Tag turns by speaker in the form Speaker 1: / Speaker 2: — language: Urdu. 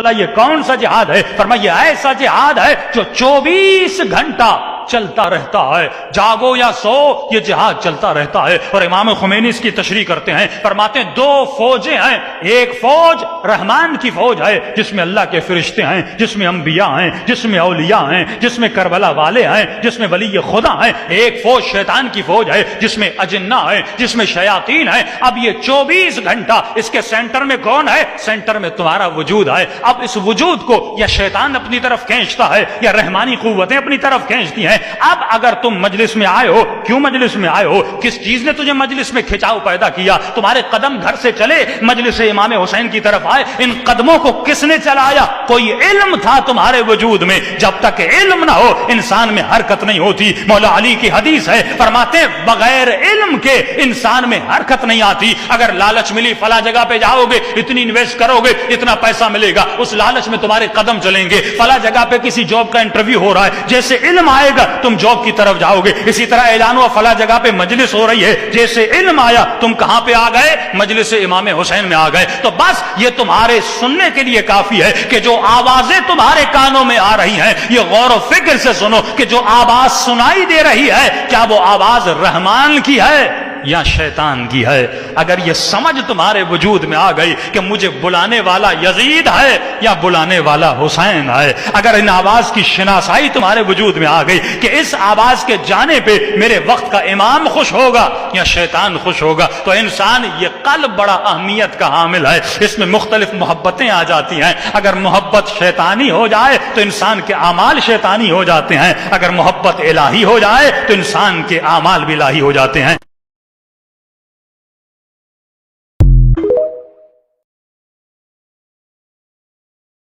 Speaker 1: یہ کون سا جہاد ہے؟ فرمایا یہ ایسا جہاد ہے جو 24 گھنٹہ چلتا رہتا ہے، جاگو یا سو یہ جہاد چلتا رہتا ہے۔ اور امام خمینی اس کی تشریح کرتے ہیں، فرماتے ہیں دو فوجیں ہیں، ایک فوج رحمان کی فوج ہے جس میں اللہ کے فرشتے ہیں، جس میں انبیاء ہیں، جس میں اولیاء ہیں، جس میں کربلا والے ہیں، جس میں ولی خدا ہیں۔ ایک فوج شیطان کی فوج ہے جس میں اجنہ ہیں، جس میں شیاطین ہیں۔ اب یہ 24 گھنٹہ اس کے سینٹر میں کون ہے؟ سینٹر میں تمہارا وجود ہے۔ اب اس وجود کو یا شیطان اپنی طرف کھینچتا ہے یا رحمانی قوتیں اپنی طرف کھینچتی ہیں۔ اب اگر تم مجلس میں آئے ہو، کیوں مجلس میں آئے ہو؟ کس چیز نے تجھے مجلس میں کھچاؤ پیدا کیا؟ تمہارے قدم گھر سے چلے مجلس امام حسین کی طرف آئے، ان قدموں کو کس نے چلایا؟ کوئی علم تھا تمہارے وجود میں۔ جب تک علم نہ ہو انسان میں حرکت نہیں ہوتی۔ مولا علی کی حدیث ہے، فرماتے ہیں بغیر علم کے انسان میں حرکت نہیں آتی۔ اگر لالچ ملی فلاں جگہ پہ جاؤ گے، اتنی انویسٹ کرو گے، اتنا پیسہ ملے گا، اس لالچ میں تمہارے قدم چلیں گے۔ فلاں جگہ پہ کسی جاب کا انٹرویو ہو رہا ہے، جیسے علم آئے گا تم جاب کی طرف جاؤ گے۔ اسی طرح اعلان ہوا فلاں جگہ پہ مجلس ہو رہی ہے، جیسے علم آیا تم کہاں پہ آ گئے؟ مجلس امام حسین میں آ گئے۔ تو بس یہ تمہارے سننے کے لیے کافی ہے کہ جو آوازیں تمہارے کانوں میں آ رہی ہیں یہ غور و فکر سے سنو کہ جو آواز سنائی دے رہی ہے کیا وہ آواز رحمان کی ہے یا شیطان کی ہے؟ اگر یہ سمجھ تمہارے وجود میں آ گئی کہ مجھے بلانے والا یزید ہے یا بلانے والا حسین ہے، اگر ان آواز کی شناسائی تمہارے وجود میں آ گئی کہ اس آواز کے جانے پہ میرے وقت کا امام خوش ہوگا یا شیطان خوش ہوگا، تو انسان یہ قلب بڑا اہمیت کا حامل ہے۔ اس میں مختلف محبتیں آ جاتی ہیں۔ اگر محبت شیطانی ہو جائے تو انسان کے اعمال شیطانی ہو جاتے ہیں، اگر محبت الہی ہو جائے تو انسان کے اعمال بھی الہی ہو جاتے ہیں۔